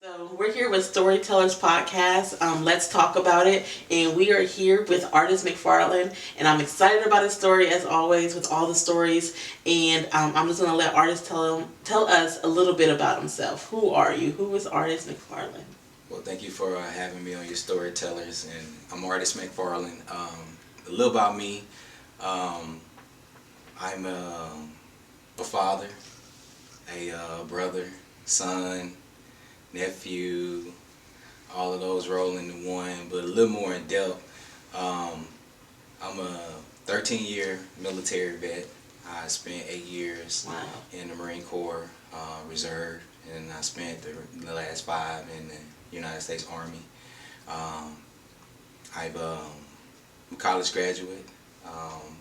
So we're here with Storytellers Podcast. Let's talk about it, and we are here with artist McFarland, and I'm excited about his story as always with all the stories. And I'm just gonna let artist tell us a little bit about himself. Who are you? Who is artist McFarland? Well, thank you for having me on your Storytellers, and I'm Artist McFarland. A little about me: um, I'm a father, a brother, son, nephew, all of those roll into one, but a little more in depth. Um, I'm a 13-year military vet. I spent 8 years Wow. in the Marine Corps Reserve, and I spent the last 5 in the United States Army. Um, I'm a college graduate,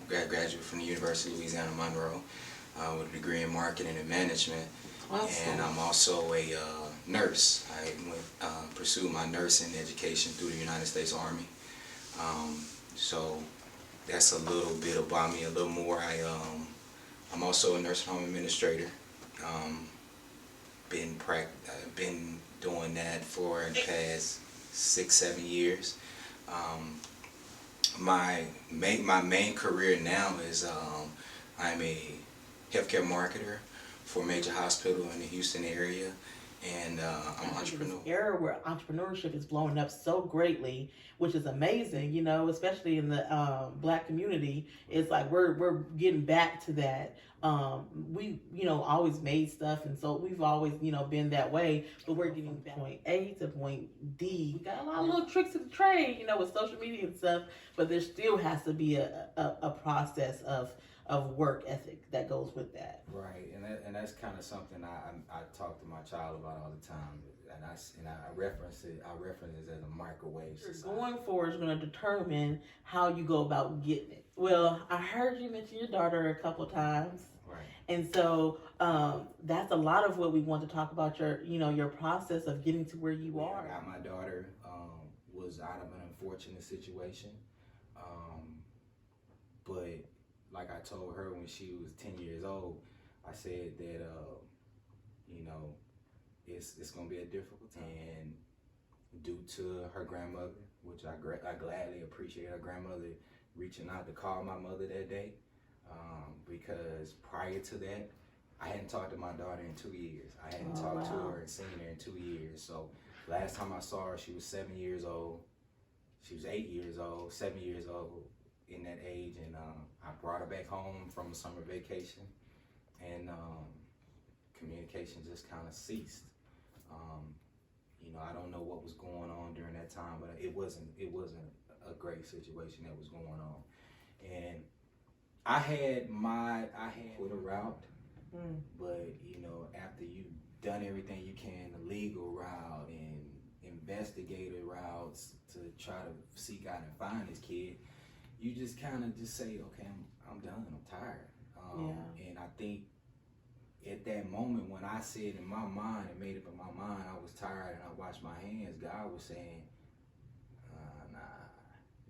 graduate from the University of Louisiana Monroe with a degree in marketing and management. Awesome. And I'm also a nurse. I pursued my nursing education through the United States Army. So that's a little bit about me. A little more. I'm also a nursing home administrator. Um, been doing that for the past 6-7 years. My main career now is I'm a healthcare marketer for a major hospital in the Houston area, and I'm an entrepreneur. This era where entrepreneurship is blowing up so greatly, which is amazing, especially in the black community. It's like we're getting back to that. We always made stuff, and so we've always been that way. But we're getting from point A to point D. We got a lot of little tricks of the trade, with social media and stuff. But there still has to be a process of work ethic that goes with that. Right, and that's kind of something I talk to my child about all the time, and I reference it. I reference it as a microwave society. Going forward is going to determine how you go about getting it. Well, I heard you mention your daughter a couple times. Right. And so that's a lot of what we want to talk about, your process of getting to where you are. My daughter was out of an unfortunate situation, but like I told her when she was 10 years old, I said that it's gonna be a difficult time, and due to her grandmother, which I gladly appreciate her grandmother reaching out to call my mother that day, because prior to that, I hadn't talked to my daughter in 2 years. I hadn't talked to her and seen her in 2 years. So last time I saw her, she was 7 years old. She was 8 years old, 7 years old in that age, and I brought her back home from a summer vacation, and communication just kind of ceased. I don't know what was going on during that time, but it wasn't a great situation that was going on, and I had put a route, but after you've done everything you can, the legal route and investigative routes to try to seek out and find this kid, you just kind of just say, okay, I'm done, I'm tired. And I think at that moment when I said in my mind and made up in my mind I was tired and I washed my hands, God was saying, nah,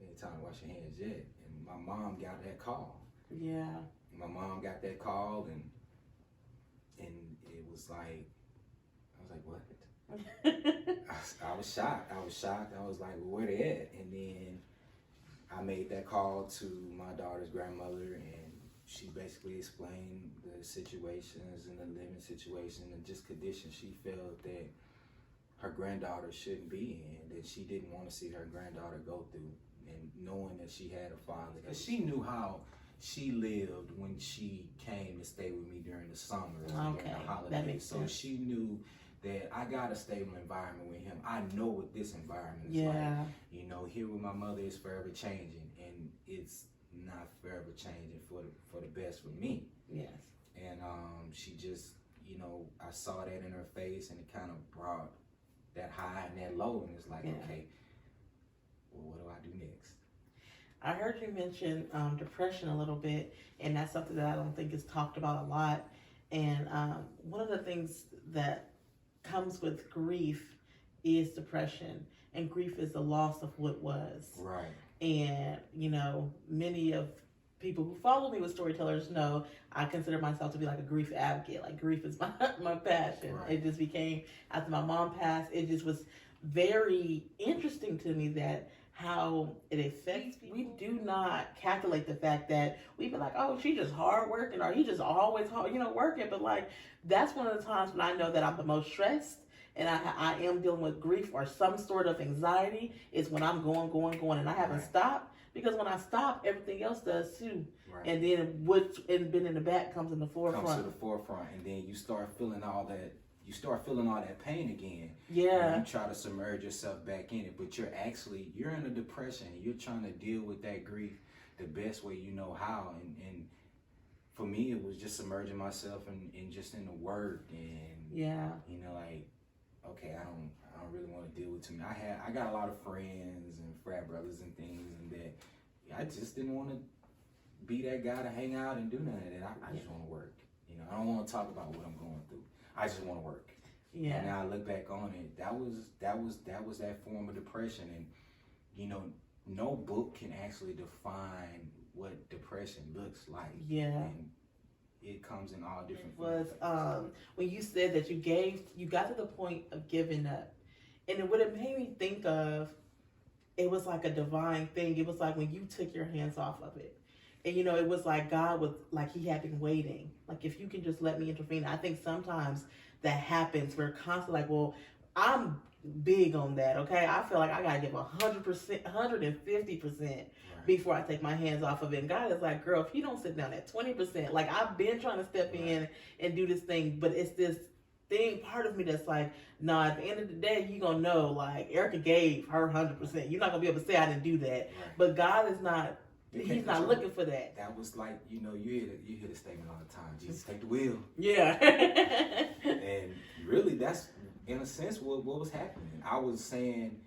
it ain't time to wash your hands yet. And my mom got that call. Yeah. My mom got that call, and it was like, I was like, what? I was shocked. I was like, well, where they at? And then I made that call to my daughter's grandmother, and she basically explained the situations and the living situation and just conditions she felt that her granddaughter shouldn't be in, that she didn't want to see her granddaughter go through, and knowing that she had a father, because she knew how she lived when she came to stay with me during the summer and during the holidays. That makes sense. She knew that I got a stable environment with him. I know what this environment is like. Here with my mother is forever changing, and it's not forever changing for the best for me. Yes. And she just, I saw that in her face, and it kind of brought that high and that low, and it's like, okay, well, what do I do next? I heard you mention depression a little bit, and that's something that I don't think is talked about a lot. And one of the things that comes with grief is depression, and grief is the loss of what was. Right. And many of people who follow me with storytellers know I consider myself to be like a grief advocate. Like grief is my passion. Right. It just became, after my mom passed, it just was very interesting to me that how it affects people. We do not calculate the fact that we be like, oh, she just hard working, or he just always hard, working. But like, that's one of the times when I know that I'm the most stressed and I am dealing with grief or some sort of anxiety, is when I'm going, and I haven't Right. stopped. Because when I stop, everything else does too. Right. And then what's been in the back comes in the forefront. Comes to the forefront, and then you start feeling all that. You start feeling all that pain again. Yeah. And you try to submerge yourself back in it, but you're in a depression. You're trying to deal with that grief the best way you know how. And for me, it was just submerging myself in just in the work, and Yeah. like, okay, I don't really want to deal with too many. I got a lot of friends and frat brothers and things, and that I just didn't want to be that guy to hang out and do none of that. I just want to work. I don't want to talk about what I'm going through. I just want to work. Yeah. And now I look back on it, that was that form of depression. And no book can actually define what depression looks like. Yeah. And it comes in all different Was forms. when you said that you got to the point of giving up, and what it made me think of, it was like a divine thing. It was like when you took your hands off of it, and it was like God was like, he had been waiting. Like, if you can just let me intervene. I think sometimes that happens. We're constantly like, well, I'm big on that. Okay, I feel like I gotta give 100%, 150%. Before I take my hands off of it. And God is like, girl, if you don't sit down at 20%, like, I've been trying to step in and do this thing, but it's this thing, part of me that's like, nah, at the end of the day, you're going to know, like, Erica gave her 100%. You're not going to be able to say I didn't do that. Right. But God is not, he's not looking for that. That was like, you hear the statement all the time, Jesus, take the wheel. Yeah. And really, that's, in a sense, what was happening. I was saying,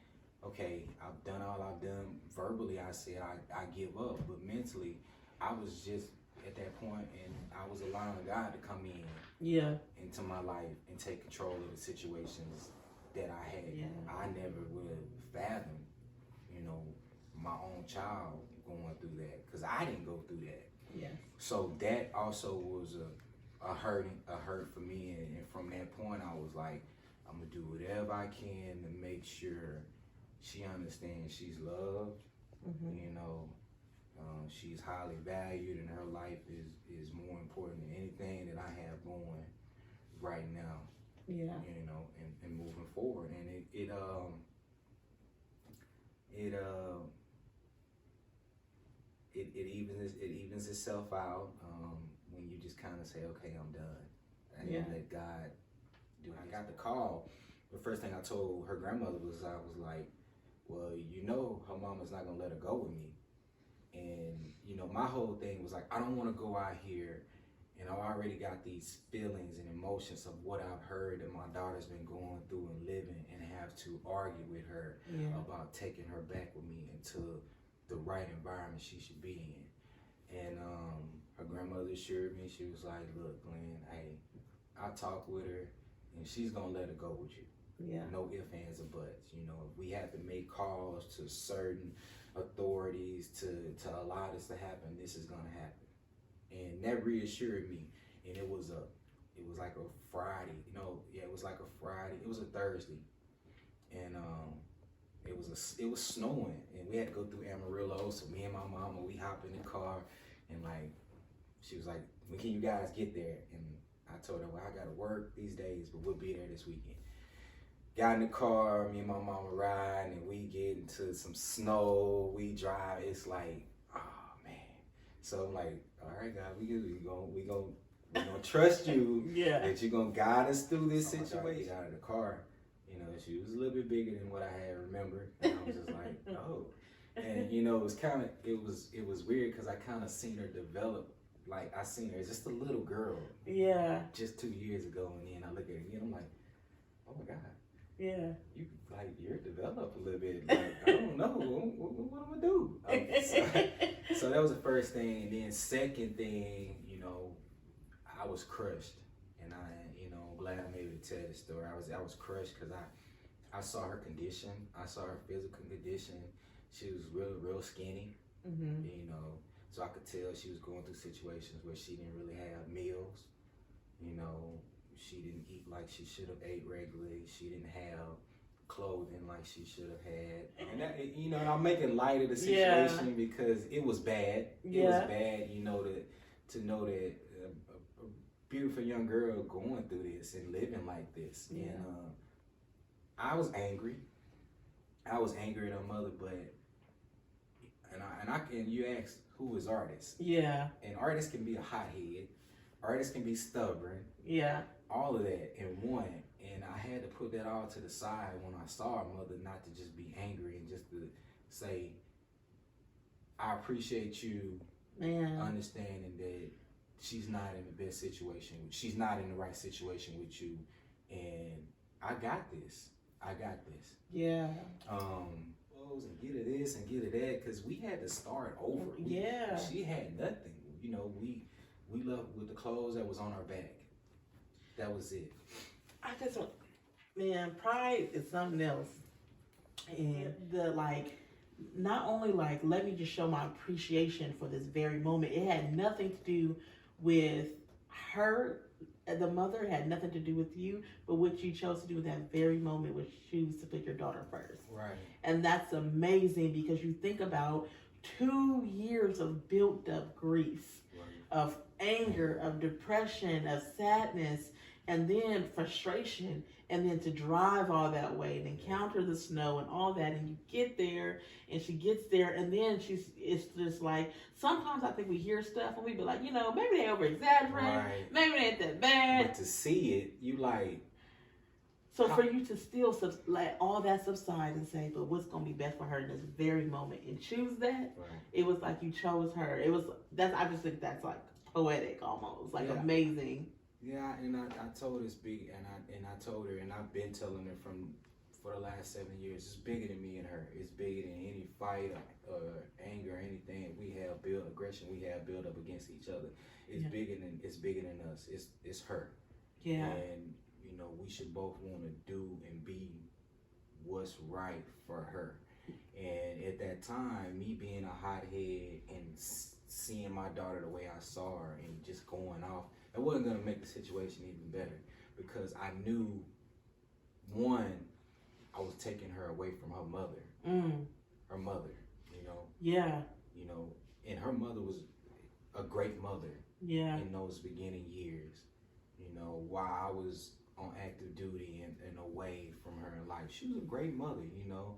okay, I've done all I've done. Verbally, I said I give up, but mentally, I was just at that point, and I was allowing God to come in into my life and take control of the situations that I had. Yeah. I never would have fathomed, my own child going through that, because I didn't go through that. Yeah. So that also was a hurt for me, and from that point, I was like, I'm gonna do whatever I can to make sure she understands she's loved. Mm-hmm. She's highly valued, and her life is more important than anything that I have going right now. Yeah. And moving forward, and it evens itself out when you just kind of say, okay, I'm done, and you let God do it. I got the call. The first thing I told her grandmother was, I was like, well, her mama's not gonna let her go with me. And my whole thing was like, I don't want to go out here and I already got these feelings and emotions of what I've heard that my daughter's been going through and living, and have to argue with her about taking her back with me into the right environment she should be in. And her grandmother assured me, she was like, look, Glenn, hey, I'll talk with her and she's gonna let her go with you. Yeah. No ifs, ands, or buts. If we have to make calls to certain authorities to allow this to happen, this is gonna happen. And that reassured me. And it was like a Friday. It was like a Friday. It was a Thursday, and it was snowing, and we had to go through Amarillo. So me and my mama, we hopped in the car, and like, she was like, when can you guys get there? And I told her, well, I gotta work these days, but we'll be there this weekend. Got in the car, me and my mama ride, and we get into some snow. We drive. It's like, oh man. So I'm like, all right, God, we gonna trust you. That you're gonna guide us through this situation. Get out of the car. She was a little bit bigger than what I had remembered, and I was just like, oh. And it was weird, because I kind of seen her develop. Like, I seen her as just a little girl. Yeah. Just 2 years ago, and then I look at her again. I'm like, oh my God. Yeah. You're developed a little bit. Like, I don't know. What am I gonna do? So that was the first thing. And then second thing, I was crushed. And I'm glad I'm able to tell this story. I was crushed because I saw her condition. I saw her physical condition. She was real skinny. Mm-hmm. So I could tell she was going through situations where she didn't really have meals. You know, she didn't eat like she should have ate regularly. She didn't have clothing like she should have had. And that, you know, and I'm making light of the situation because it was bad. It was bad, you know, to know that a beautiful young girl going through this and living like this. And I was angry. I was angry at her mother, but and you asked who is Artist. Yeah. And Artist can be a hothead. Artist can be stubborn. Yeah. All of that in one. And I had to put that all to the side when I saw her mother, not to just be angry and just to say, I appreciate you understanding that she's not in the best situation. She's not in the right situation with you. And I got this. I got this. Yeah. And get her this and get her that, because we had to start over. She had nothing. You know, we left with the clothes that was on our back. That was it. I just want, man, pride is something else. And not only let me just show my appreciation for this very moment. It had nothing to do with her, the mother, had nothing to do with you, but what you chose to do in that very moment was choose to put your daughter first. Right. And that's amazing, because you think about 2 years of built up grief, of anger, of depression, of sadness, and then frustration, and then to drive all that way and encounter the snow and all that, and you get there, and she gets there, and then it's just like, sometimes I think we hear stuff and we be like, you know, maybe they over exaggerate, maybe they ain't that bad. But to see it, you like. So for you to still let all that subside and say, but what's gonna be best for her in this very moment, and choose that, it was like you chose her. I just think that's like poetic almost, like amazing. Yeah, and I told this big, and I told her, and I've been telling her for the last 7 years, it's bigger than me and her. It's bigger than any fight or anger or anything we have built, aggression we have built up against each other. It's bigger than us. It's her. Yeah. And you know, we should both want to do and be what's right for her. And at that time, me being a hothead and seeing my daughter the way I saw her and just going off, it wasn't going to make the situation even better, because I knew, one, I was taking her away from her mother. Her mother, you know. Yeah. You know, and her mother was a great mother. Yeah. In those beginning years, you know, while I was on active duty and away from her in life, she was a great mother. You know,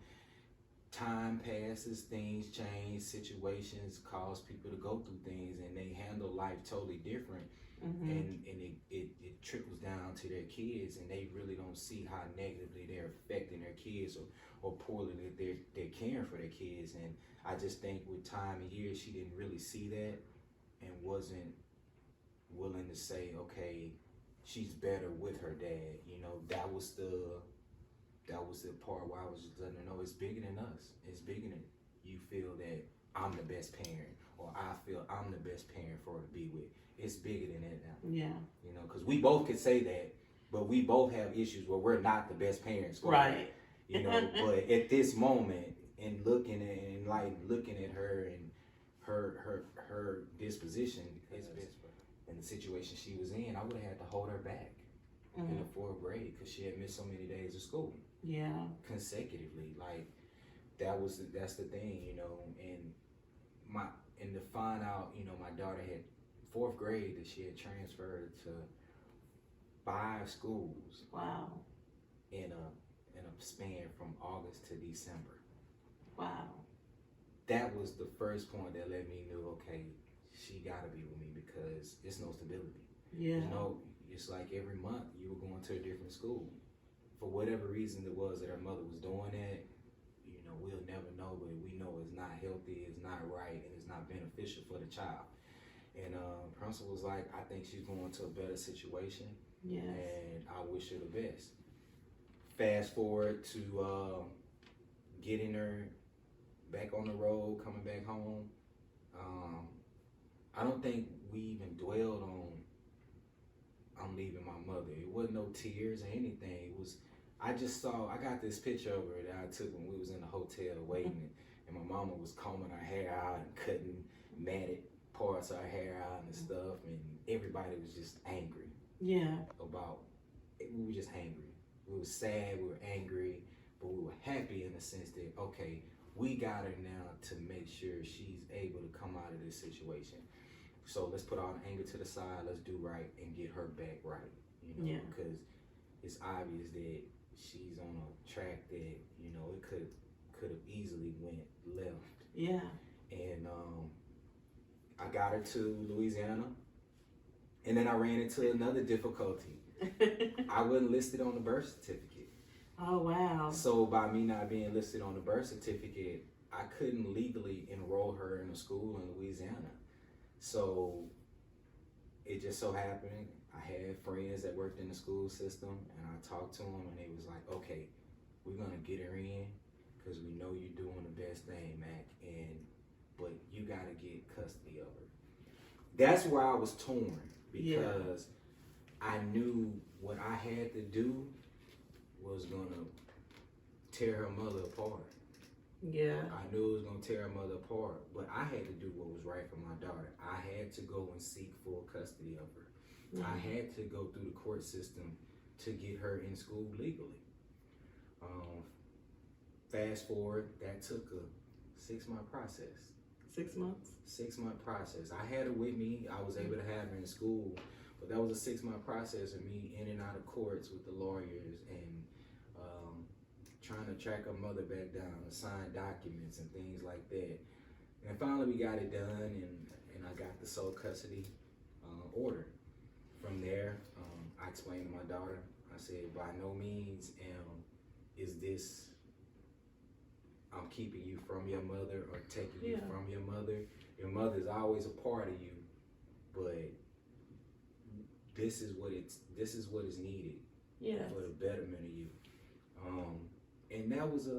time passes, things change, situations cause people to go through things, and they handle life totally different. And it trickles down to their kids, and they really don't see how negatively they're affecting their kids, or poorly that they're caring for their kids. And I just think with time and years, she didn't really see that and wasn't willing to say, okay, she's better with her dad. You know, that was the part where I was just letting her know it's bigger than us. It's bigger than you feel that I'm the best parent, or I feel I'm the best parent for her to be with. It's bigger than that now. Yeah. You know, because we both could say that, but we both have issues where we're not the best parents for her. You know, but at this moment, and looking at her and her disposition, and the situation she was in, I would have had to hold her back in the 4th grade, because she had missed so many days of school. Yeah. Consecutively, like that's the thing, you know. And to find out, you know, my daughter had 4th grade, that she had transferred to 5 schools. Wow. In a span from August to December. Wow. That was the first point that let me know, okay, she gotta be with me, because it's no stability. Yeah. You know, it's like every month you were going to a different school. For whatever reason it was that her mother was doing that, you know, we'll never know, but we know it's not healthy, it's not right, and it's not beneficial for the child. And principal was like, I think she's going to a better situation. Yes. And I wish her the best. Fast forward to getting her back on the road, coming back home. I don't think we even dwelled on I'm leaving my mother. It wasn't no tears or anything. It was, I got this picture of her that I took when we was in the hotel waiting, and my mama was combing her hair out and cutting matted parts of her hair out and stuff, and everybody was just angry Yeah. about it. We were just angry. We were sad, we were angry, but we were happy in the sense that, okay, we got her now to make sure she's able to come out of this situation. So let's put all the anger to the side, let's do right and get her back right, Yeah. because it's obvious that she's on a track that, it could have easily went left. Yeah. And I got her to Louisiana, and then I ran into another difficulty. I wasn't listed on the birth certificate. Oh, wow. So by me not being listed on the birth certificate, I couldn't legally enroll her in a school in Louisiana. So it just so happened I had friends that worked in the school system, and I talked to them, and they was like, okay, we're gonna get her in because we know you're doing the best thing, Mac, but you gotta get custody of her. That's where I was torn, because I knew what I had to do was gonna tear her mother apart. Yeah. I knew it was gonna tear her mother apart, but I had to do what was right for my daughter. I had to go and seek full custody of her. I had to go through the court system to get her in school legally. Fast forward, that took a 6-month process. 6 months? 6-month process. I had her with me. I was able to have her in school, but that was a 6-month process of me in and out of courts with the lawyers and trying to track her mother back down, sign documents and things like that. And finally we got it done, and I got the sole custody order. From there, I explained to my daughter, I said, by no means is this I'm keeping you from your mother or taking you from your mother. Your mother is always a part of you, but this is what is needed for the betterment of you. And that was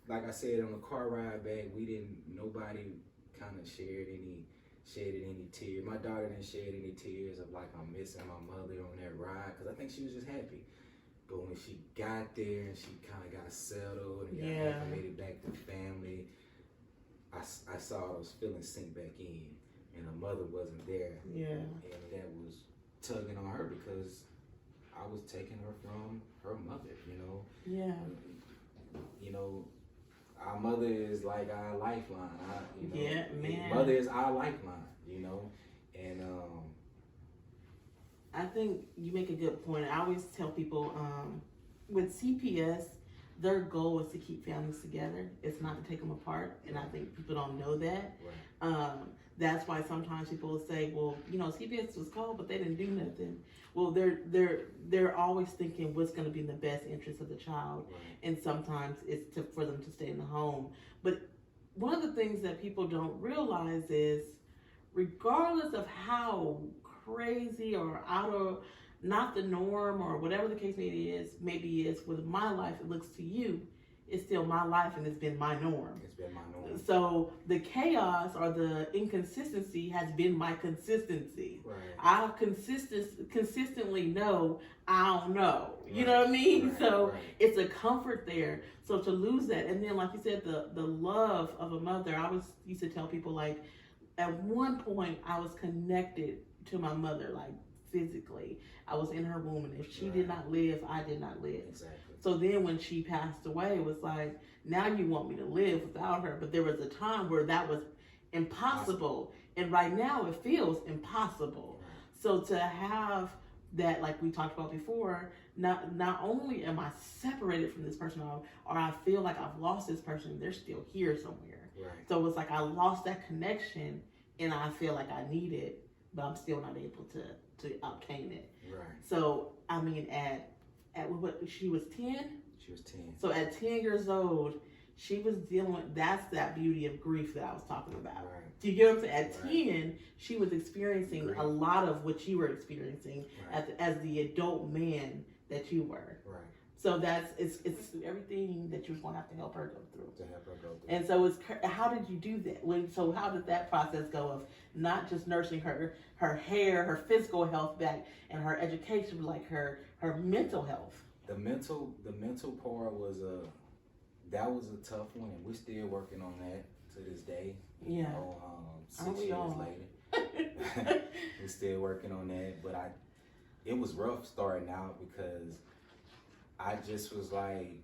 like I said, on the car ride back, nobody kind of shedded any tears. My daughter didn't shed any tears of like I'm missing my mother on that ride, because I think she was just happy. But when she got there and she kind of got settled and got acclimated back to the family, I saw those feelings sink back in, and her mother wasn't there. Yeah. And that was tugging on her because I was taking her from her mother, Yeah. Our mother is like our lifeline. Yeah, man. Mother is our lifeline, and I think you make a good point. I always tell people with CPS, their goal is to keep families together. It's not to take them apart, and I think people don't know that. Right. That's why sometimes people will say, "Well, CPS was called, but they didn't do nothing." Well, they're always thinking what's going to be in the best interest of the child, Right. and sometimes it's for them to stay in the home. But one of the things that people don't realize is, regardless of how crazy or out of not the norm or whatever the case maybe is with my life, it looks to you, it's still my life and it's been my norm. It's been my norm. So the chaos or the inconsistency has been my consistency. Right. I consistently know I don't know. You know what I mean? Right. So Right. it's a comfort there. So to lose that, and then like you said, the love of a mother. I used to tell people, like, at one point I was connected to my mother, like physically. I was in her womb, and if she did not live, I did not live. Exactly. So then when she passed away, it was like, now you want me to live without her. But there was a time where that was impossible. And right now it feels impossible. So to have that, like we talked about before, not only am I separated from this person, or I feel like I've lost this person, they're still here somewhere. Right. So it's like I lost that connection, and I feel like I need it, but I'm still not able to obtain it. Right. So I mean, at what, she was 10? She was 10. So at 10 years old, she was dealing with, that's that beauty of grief that I was talking about. Right. Do you get what I'm saying? At Right. 10, she was experiencing Grief. a lot of what you were experiencing Right. as the adult man that you were. Right. So it's everything that you was going to have to help her go through. To help her go through. And so how did you do that? So how did that process go of not just nursing her hair, her physical health back, and her education, but like her mental health? The mental part was that was a tough one, and we're still working on that. to this day. Yeah. Six Aren't we years all? later, we're still working on that. But it was rough starting out because I just was like,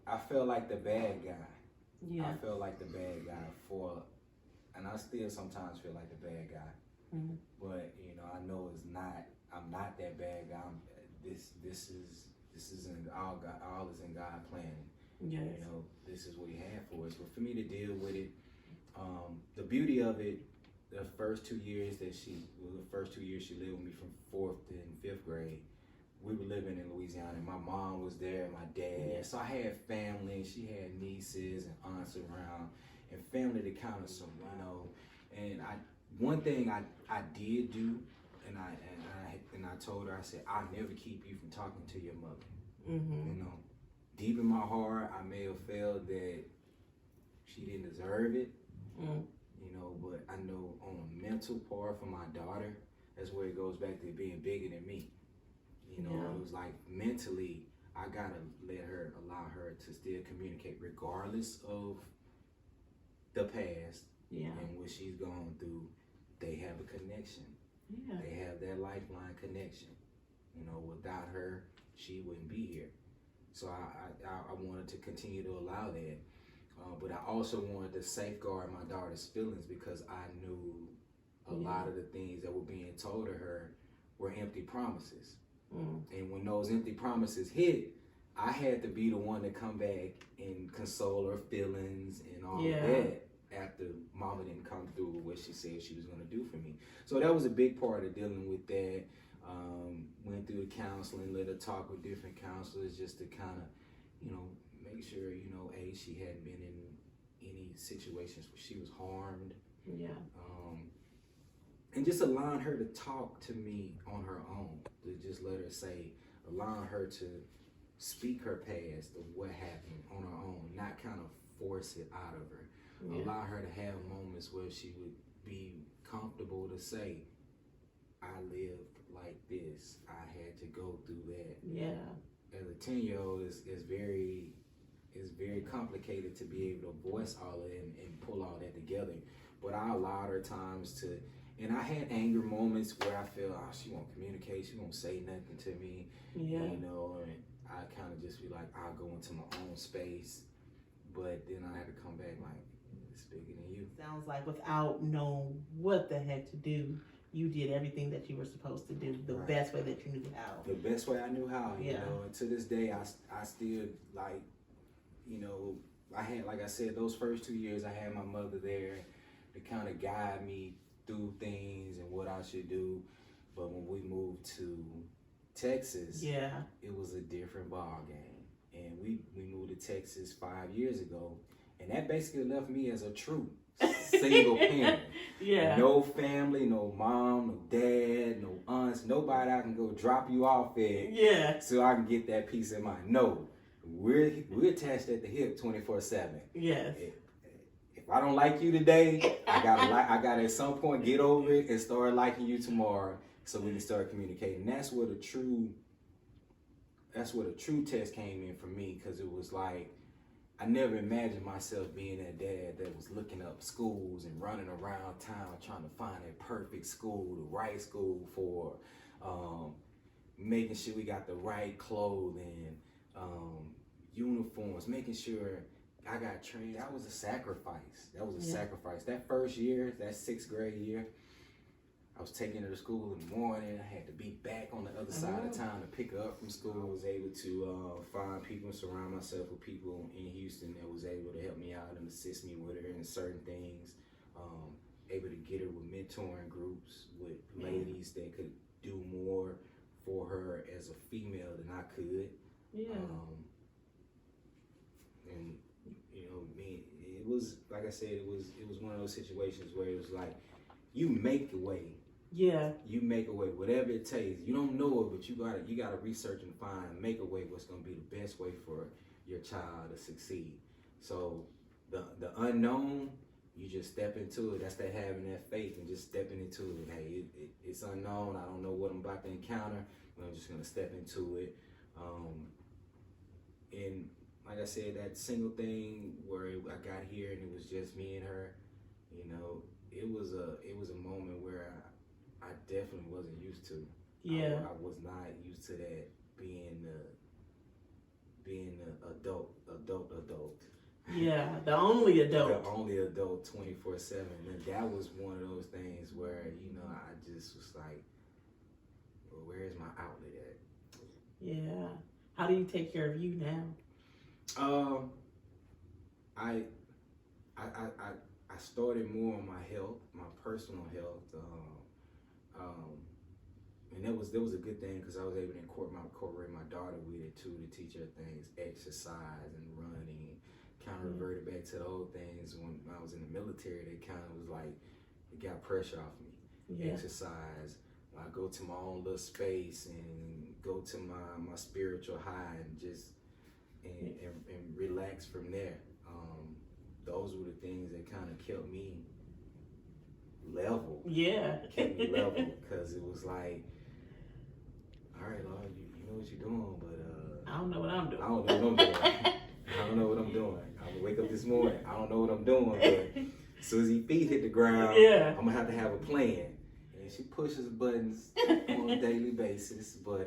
I felt like the bad guy. Yeah. I felt like the bad guy and I still sometimes feel like the bad guy. Mhm. But I know I'm not that bad guy. This is in all God, all is in God planning. Yes. This is what He had for us. But for me to deal with it, the beauty of it, the first 2 years she lived with me from 4th and 5th grade. We were living in Louisiana, and my mom was there, my dad. Yeah. So I had family. She had nieces and aunts around, and family to kind of surround. And one thing I did do, and I told her, I said, I'll never keep you from talking to your mother. Mm-hmm. Deep in my heart, I may have felt that she didn't deserve it. Mm. But I know on a mental part for my daughter, that's where it goes back to being bigger than me. Yeah. It was like mentally, I gotta allow her to still communicate regardless of the past. Yeah. And what she's gone through. They have a connection. Yeah. They have that lifeline connection. Without her, she wouldn't be here. So I wanted to continue to allow that. But I also wanted to safeguard my daughter's feelings because I knew a lot of the things that were being told to her were empty promises. Mm. And when those empty promises hit, I had to be the one to come back and console her feelings and all of that after mama didn't come through with what she said she was going to do for me. So that was a big part of dealing with that. Went through the counseling, let her talk with different counselors just to kind of, make sure, she hadn't been in any situations where she was harmed. Yeah. And just allowing her to talk to me on her own, to just let her say, allowing her to speak her past of what happened on her own, not kind of force it out of her. Yeah. Allow her to have moments where she would be comfortable to say, I lived like this, I had to go through that. Yeah. As a 10-year-old, it's very complicated to be able to voice all of it and pull all that together. But I allowed her times to, and I had anger moments where I feel, she won't communicate, she won't say nothing to me. Yeah. And I kind of just be like, I'll go into my own space. But then I had to come back like, it's bigger than you. Sounds like without knowing what the heck to do, you did everything that you were supposed to do the best way that you knew how. The best way I knew how, Yeah. And to this day, I still like, I had, like I said, those first 2 years, I had my mother there to kind of guide me through things and what I should do. But when we moved to Texas, it was a different ball game. And we moved to Texas 5 years ago, and that basically left me as a true single parent. Yeah. No family, no mom, no dad, no aunts, nobody I can go drop you off at. Yeah. So I can get that peace of mind. No, we're attached at the hip 24/7. Yes. If I don't like you today, I gotta at some point get over it and start liking you tomorrow, so we can start communicating. That's where the true test came in for me, because it was like, I never imagined myself being that dad that was looking up schools and running around town trying to find that perfect school, the right school for, making sure we got the right clothing, uniforms, making sure I got trained. That was a sacrifice. That first year, that 6th grade year, I was taking her to school in the morning. I had to be back on the other side of town to pick her up from school. I was able to find people and surround myself with people in Houston that was able to help me out and assist me with her in certain things. Able to get her with mentoring groups with ladies that could do more for her as a female than I could. Yeah. And it was, like I said, it was one of those situations where it was like, you make a way. Yeah. You make a way, whatever it takes. You don't know it, but you gotta research and find, make a way what's gonna be the best way for your child to succeed. So the unknown, you just step into it. That's that having that faith and just stepping into it. Hey, it's unknown. I don't know what I'm about to encounter, but I'm just gonna step into it. And like I said, that single thing where I got here and it was just me and her, you know, it was a moment where I definitely wasn't used to. Yeah. I was not used to that being the adult. Yeah, the only adult. The only adult 24/7, and that was one of those things where I just was like, well, where is my outlet at? Yeah. How do you take care of you now? I started more on my health, my personal health, and that was a good thing because I was able to incorporate my daughter with it too, to teach her things, exercise and running. Kind of reverted back to the old things when I was in the military. They kind of was like, it got pressure off me. Yeah. Exercise. I go to my own little space and go to my spiritual high and just and relax from there. Those were the things that kind of kept me level. Yeah. Kept me level because it was like, all right, Lord, you know what you're doing, but I don't know what I'm doing. I don't know what I'm doing. I don't know what I'm doing. I'm gonna wake up this morning. I don't know what I'm doing, but as soon as his feet hit the ground, Yeah. I'm gonna have to have a plan. And she pushes buttons on a daily basis, but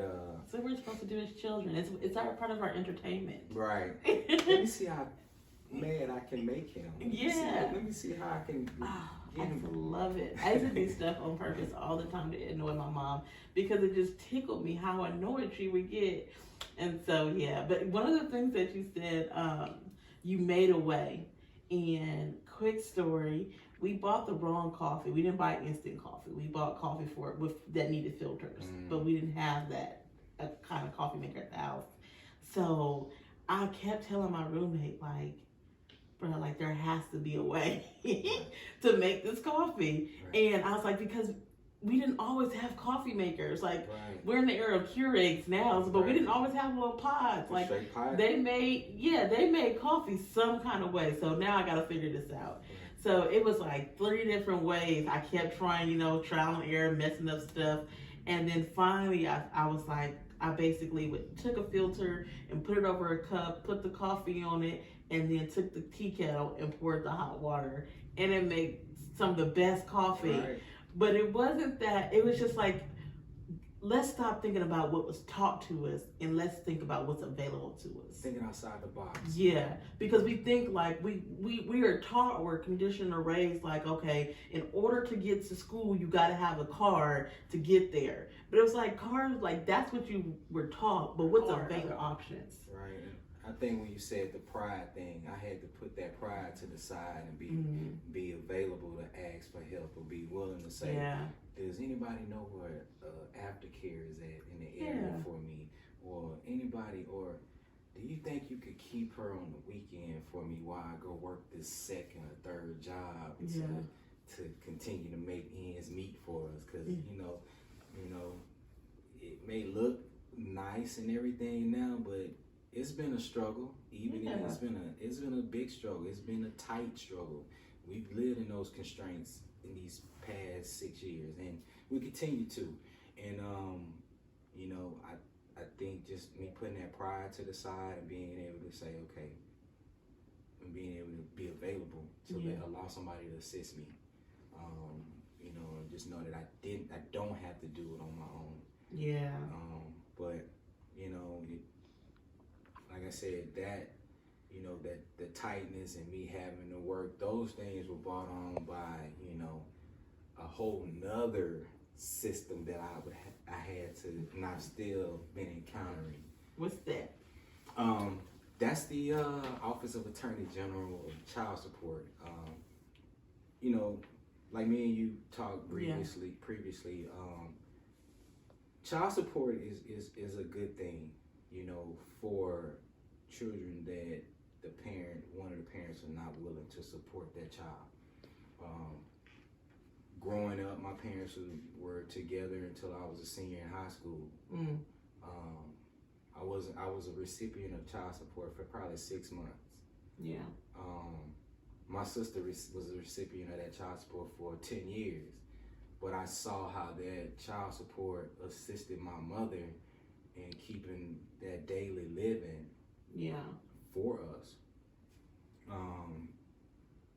so we're supposed to do as children. It's our part of our entertainment. right. Let me see how mad I can make him. Yeah. Let me see how I can I love it. I used to do stuff on purpose all the time to annoy my mom because it just tickled me how annoyed she would get. And so, yeah. But one of the things that you said, you made a way. And quick story, we bought the wrong coffee. We didn't buy instant coffee. We bought coffee that needed filters. But we didn't have that kind of coffee maker at the house. So I kept telling my roommate, like, bro, like there has to be a way to make this coffee. Right. And I was like, because we didn't always have coffee makers. Like we're in the era of Keurigs now, but we didn't always have little pods. Like they made coffee some kind of way. So now I got to figure this out. So it was like 3 different ways. I kept trying, trial and error, messing up stuff. And then finally I was like, I basically took a filter and put it over a cup, put the coffee on it, and then took the tea kettle and poured the hot water. And it made some of the best coffee. Right. But it wasn't that. It was just like, let's stop thinking about what was taught to us and let's think about what's available to us. Thinking outside the box. Yeah, because we think like we are taught or conditioned or raised like, okay, in order to get to school, you got to have a car to get there. But it was like cars, like that's what you were taught, but what's available options? Right. I think when you said the pride thing, I had to put that pride to the side and be available to ask for help or be willing to say, does anybody know where aftercare is at in the area for me? Or anybody, or do you think you could keep her on the weekend for me while I go work this second or third job to continue to make ends meet for us? Because, it may look nice and everything now, but it's been a struggle. It's been a big struggle. It's been a tight struggle. We've lived in those constraints in these past 6 years, and we continue to. And I think just me putting that pride to the side and being able to say, okay, and being able to be available to allow somebody to assist me. And just know that I don't have to do it on my own. Yeah. But like I said, that the tightness and me having to work, those things were brought on by a whole nother system that I had to, and I've still been encountering. What's that? That's the Office of Attorney General of Child Support. Like me and you talked previously. Child support is a good thing, for children that one of the parents are not willing to support their child. Growing up, my parents were together until I was a senior in high school. I was a recipient of child support for probably 6 months. Yeah. My sister was a recipient of that child support for 10 years. But I saw how that child support assisted my mother in keeping that daily living for us.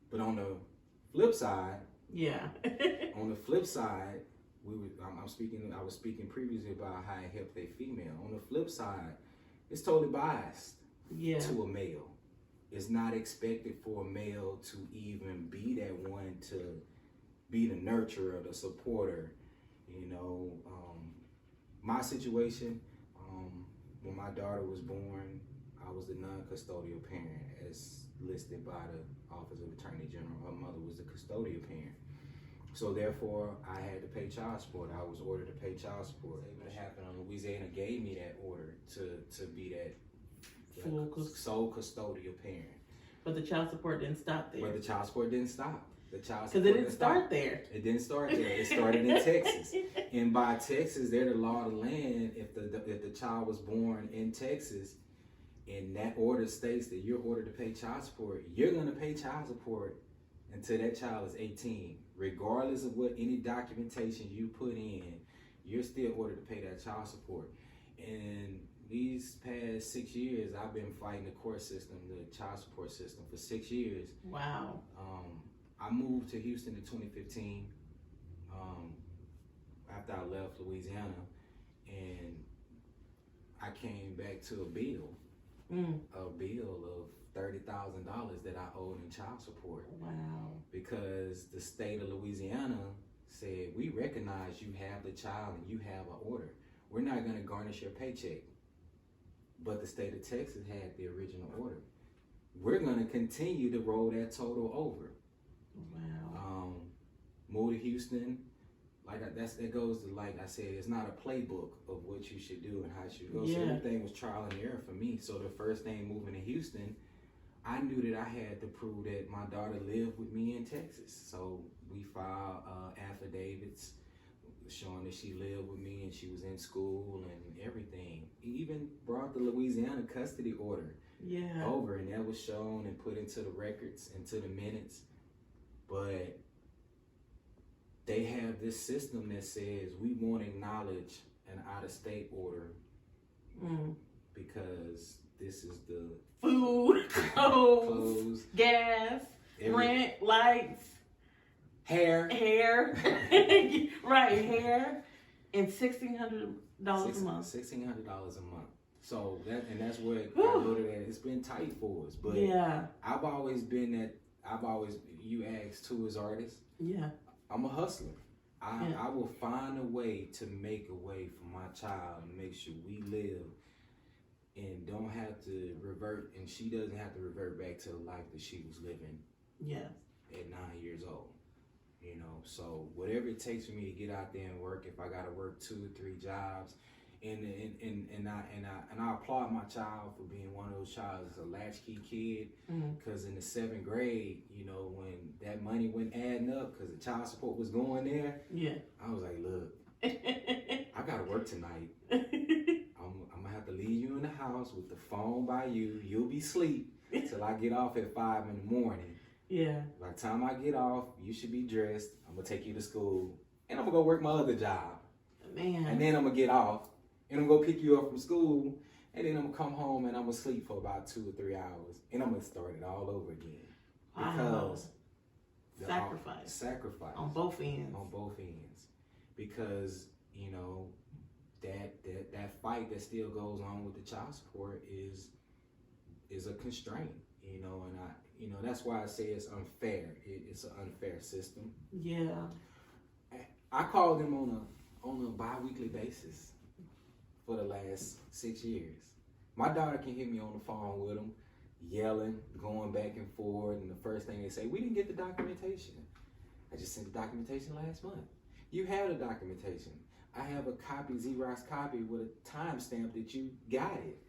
But on the flip side, Yeah. on the flip side, I was speaking previously about how it helped a female. On the flip side, it's totally biased Yeah. to a male. It's not expected for a male to even be that one to be the nurturer, the supporter. You know, my situation, when my daughter was born, I was the non-custodial parent as listed by the Office of Attorney General. Her mother was the custodial parent. So therefore, I had to pay child support. I was ordered to pay child support. It happened. Louisiana gave me that order to be that sole custodial parent. But the child support didn't stop there. But the child support didn't stop. The child Because support it didn't start there. It didn't start there. It started in Texas. And by Texas, they're the law of the land. If the child was born in Texas, and that order states that you're ordered to pay child support, you're going to pay child support until that child is 18. Regardless of what any documentation you put in, you're still ordered to pay that child support. And these past 6 years, I've been fighting the court system, the child support system, for 6 years. Wow. I moved to Houston in 2015 after I left Louisiana, and I came back to a bill of $30,000 that I owed in child support. Wow. Because the state of Louisiana said, we recognize you have the child and you have an order. We're not going to garnish your paycheck. But the state of Texas had the original order. We're going to continue to roll that total over. Wow. Move to Houston. That goes to, like I said, it's not a playbook of what you should do and how you should go. Yeah. So everything was trial and error for me. So the first thing moving to Houston, I knew that I had to prove that my daughter lived with me in Texas. So we filed affidavits showing that she lived with me and she was in school and everything. Even brought the Louisiana custody order over, and that was shown and put into the records, into the minutes. But they have this system that says we won't acknowledge an out-of-state order because this is the food, clothes, gas, rent, lights, hair, right, hair, and $1,600 a month. $1,600 a month. So that's what I loaded at. It's been tight for us, but I've always been that. You asked who is artist. Yeah. I'm a hustler. I will find a way to make a way for my child and make sure we live and don't have to revert, and she doesn't have to revert back to the life that she was living at 9 years old. You know, so whatever it takes for me to get out there and work, if I gotta work 2 or 3 jobs, and I applaud my child for being one of those childs that's a latchkey kid, because in the 7th grade, you know, when that money went adding up, because the child support was going there, I was like, look, I gotta work tonight. I'm gonna have to leave you in the house with the phone by you. You'll be asleep till I get off at 5 in the morning. By the time I get off, you should be dressed. I'm gonna take you to school, and I'm gonna go work my other job. Man. And then I'm gonna get off, and I'm gonna go pick you up from school, and then I'm gonna come home and I'm gonna sleep for about 2 or 3 hours, and I'm gonna start it all over again. Because sacrifice on both ends. Because you know that fight that still goes on with the child support is a constraint. You know, and that's why I say it's unfair. It's an unfair system. I call them on a bi-weekly basis for the last 6 years. My daughter can hit me on the phone with them, yelling, going back and forth, and the first thing they say, we didn't get the documentation. I just sent the documentation last month. You have the documentation. I have a copy, Xerox copy with a timestamp that you got it.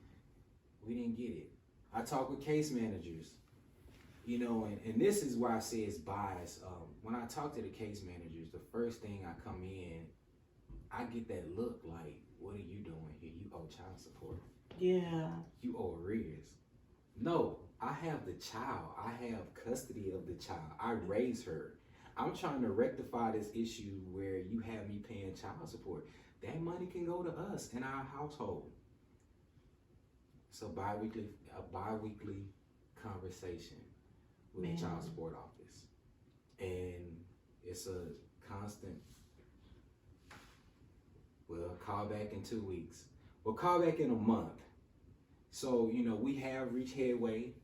We didn't get it. I talk with case managers, you know, and this is why I say it's biased. When I talk to the case managers, the first thing I come in, I get that look like, what are you doing here? You owe child support. You owe arrears. No, I have the child. I have custody of the child. I raise her. I'm trying to rectify this issue where you have me paying child support. That money can go to us in our household. It's a bi-weekly conversation with Man. the child support office, and it's a constant. Well, call back in 2 weeks. We'll call back in a month. So we have reached headway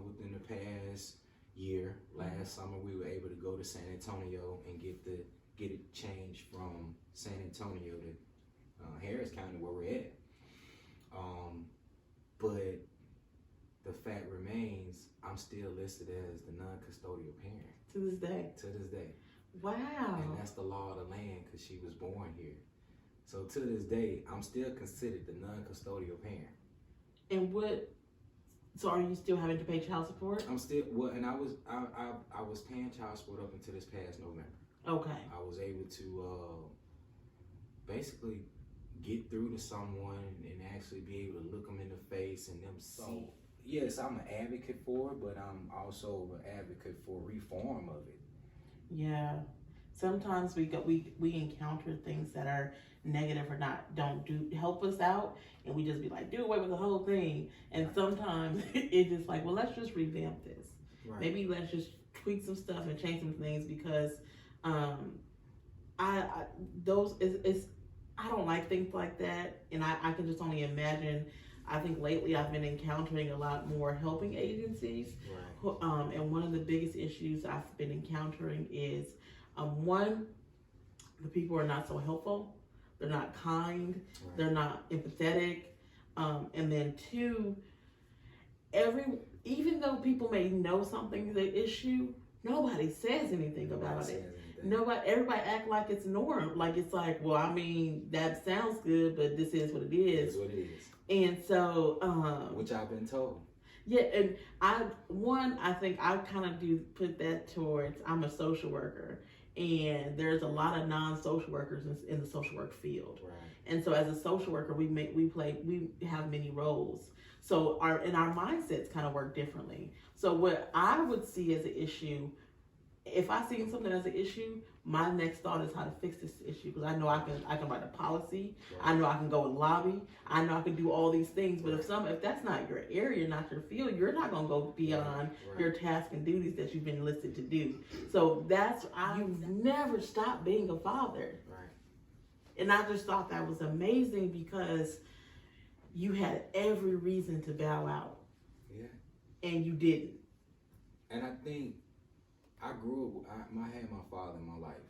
within the past year. Last summer, we were able to go to San Antonio and get it changed from San Antonio to Harris County, where we're at. But the fact remains, I'm still listed as the non-custodial parent To this day. to this day. Wow. And that's the law of the land because she was born here. So to this day, I'm still considered the non-custodial parent. And so are you still having to pay child support? I'm still and I was paying child support up until this past November. Okay. I was able to basically get through to someone and actually be able to look them in the face and them see. Yes, I'm an advocate for it, but I'm also an advocate for reform of it. Yeah. Sometimes we encounter things that are negative or don't help us out, and we just be like, do away with the whole thing. And sometimes it's just like, well, let's just revamp this. Right. Maybe let's just tweak some stuff and change some things because I don't like things like that, and I can just only imagine. I think lately I've been encountering a lot more helping agencies, Right. And one of the biggest issues I've been encountering is one, the people are not so helpful, they're not kind, Right. they're not empathetic, and then two, even though people may know something's an issue, nobody says anything about it. Everybody act like it's norm. Like it's like, well, I mean, that sounds good, but this is what it is. That's what it is. And so, Which I've been told. yeah, and I think I kind of do put that towards, I'm a social worker, and there's a lot of non-social workers in the social work field. Right. And so as a social worker, we have many roles. So our mindsets kind of work differently. So what I would see as an issue, if I see something as an issue, my next thought is how to fix this issue, because I know I can write a policy. Right. I know I can go and lobby. I know I can do all these things. But if that's not your area, not your field, you're not gonna go beyond your tasks and duties that you've been enlisted to do. So you've never stopped being a father. Right. And I just thought that was amazing because you had every reason to bow out. Yeah. And you didn't. And I think I grew up, I had my father in my life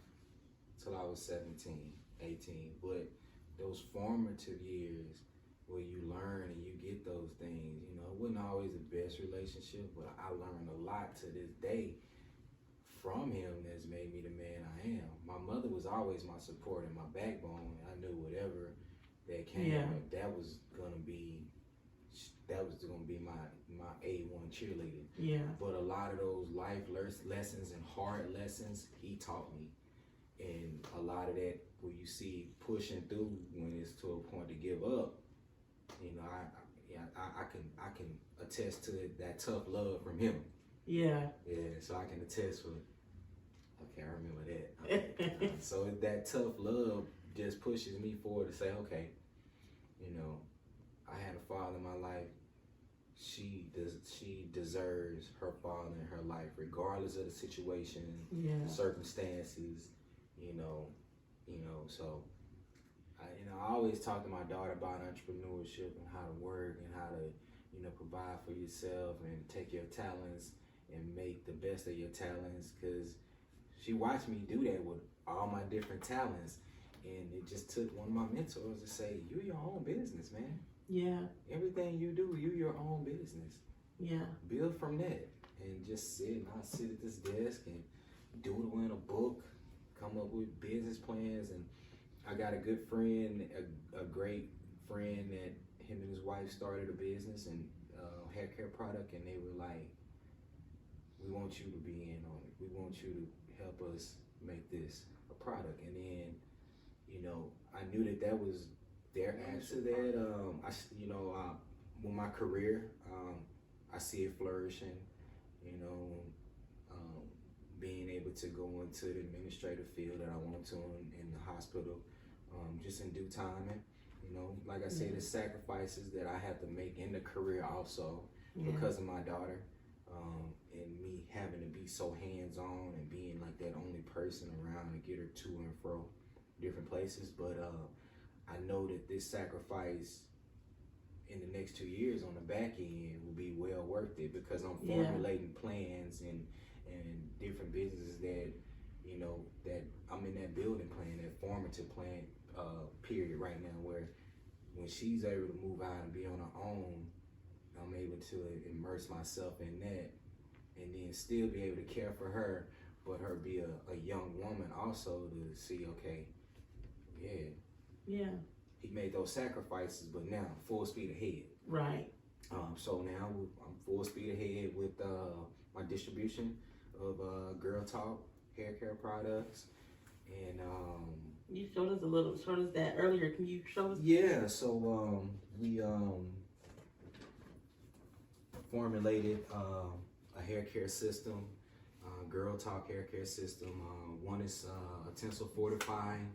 till I was 17, 18. But those formative years where you learn and you get those things, it wasn't always the best relationship, but I learned a lot to this day from him that's made me the man I am. My mother was always my support and my backbone. I knew whatever that came, that was gonna be my A1 cheerleader. Yeah. But a lot of those life lessons and hard lessons he taught me, and a lot of that where you see pushing through when it's to a point to give up. I can attest to that tough love from him. Yeah. Yeah, so I can attest for. Okay, I remember that. So that tough love just pushes me forward to say, okay, I had a father in my life. She deserves her father in her life, regardless of the situation, circumstances, So, I always talk to my daughter about entrepreneurship and how to work and how to, provide for yourself and take your talents and make the best of your talents. Because she watched me do that with all my different talents, and it just took one of my mentors to say, "You're your own business, man. Yeah. Everything you do, you're your own business. Yeah. Build from that." And just sit at this desk and doodle in a book, come up with business plans. And I got a good friend, a great friend, that him and his wife started a business and hair care product, and they were like, "We want you to be in on it. We want you to help us make this a product." And then, I knew that was their answer. That with my career, I see it flourishing. Being able to go into the administrative field that I want to in the hospital, just in due time, like I said, it's sacrifices that I have to make in the career also Yeah. because of my daughter, and me having to be so hands-on and being like that only person around to get her to and fro different places. But I know that this sacrifice in the next 2 years on the back end will be well worth it, because I'm formulating plans and different businesses that, you know, that I'm in that building plan, that formative plan period right now, where when she's able to move out and be on her own, I'm able to immerse myself in that, and then still be able to care for her, but her be a young woman also, to see, okay, Yeah. he made those sacrifices, but now full speed ahead. Right. So now I'm full speed ahead with my distribution of Girl Talk hair care products, and You showed us that earlier. Can you show us? yeah. So we formulated a hair care system, Girl Talk hair care system. One is a tinsel fortifying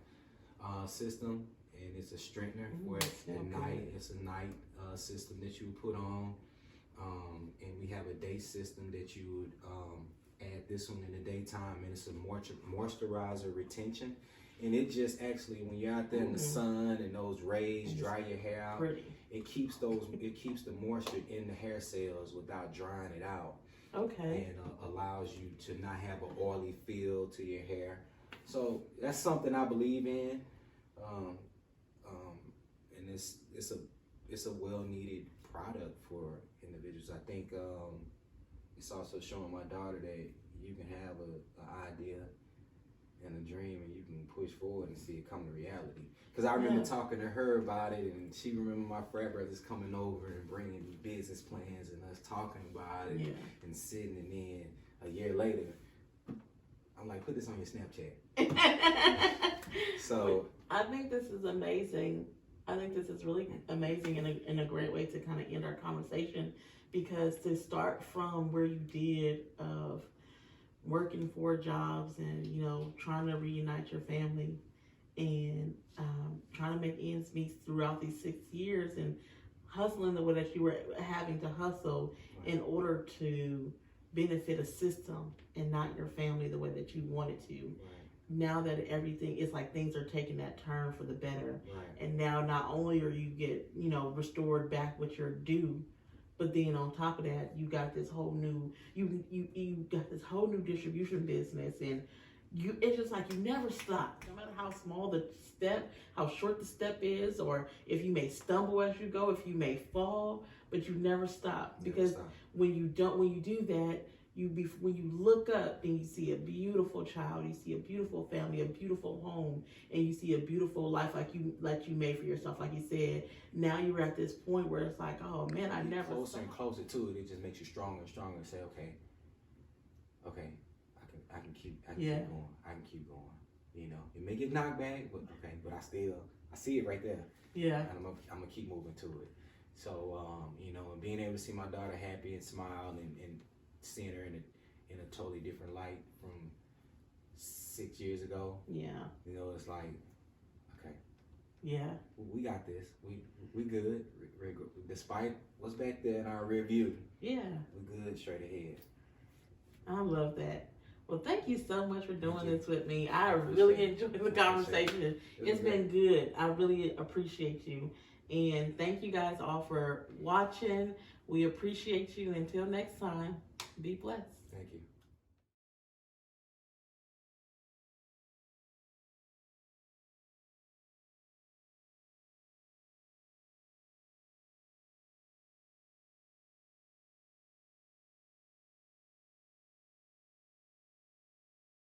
system, and it's a strengthener where at night it's a night system that you would put on, and we have a day system that you would add this one in the daytime, and it's a moisturizer retention, and it just actually, when you're out there in the sun and those rays dry your hair out, it keeps the moisture in the hair cells without drying it out. Okay. And allows you to not have an oily feel to your hair. So that's something I believe in, and it's a well needed product for individuals. I think it's also showing my daughter that you can have an idea and a dream, and you can push forward and see it come to reality. Because I remember talking to her about it, and she remember my frat brothers coming over and bringing me business plans and us talking about it and sitting, and then a year later, I'm like, put this on your Snapchat. So I think this is amazing. I think this is really amazing and a great way to kind of end our conversation, because to start from where you did of working 4 jobs and, you know, trying to reunite your family and trying to make ends meet throughout these 6 years and hustling the way that you were having to hustle in order to benefit a system and not your family the way that you wanted to. Now that everything is like things are taking that turn for the better, and now not only are you restored back what you're due, but then on top of that, you got this whole new you got this whole new distribution business, and it's just like you never stop, no matter how small the step, how short the step is, or if you may stumble as you go, if you may fall, but you never stop, because when you do that, when you look up and you see a beautiful child, you see a beautiful family, a beautiful home, and you see a beautiful life like you made for yourself, like you said. Now you're at this point where it's like, oh man, I never closer and closer to it. It just makes you stronger and stronger, and say, okay, I can keep going. I can keep going. You know, it may get knocked back, but okay, but I see it right there. Yeah. And I'm gonna keep moving to it. So you know, and being able to see my daughter happy and smile and seeing her in a totally different light from 6 years ago. Yeah. You know, it's like, okay. Yeah. We got this. We good. Despite what's back there in our rear view. Yeah. We good straight ahead. I love that. Well, thank you so much for doing this with me. I really enjoyed the conversation. It's been good. I really appreciate you. And thank you guys all for watching. We appreciate you. Until next time, be blessed. Thank you.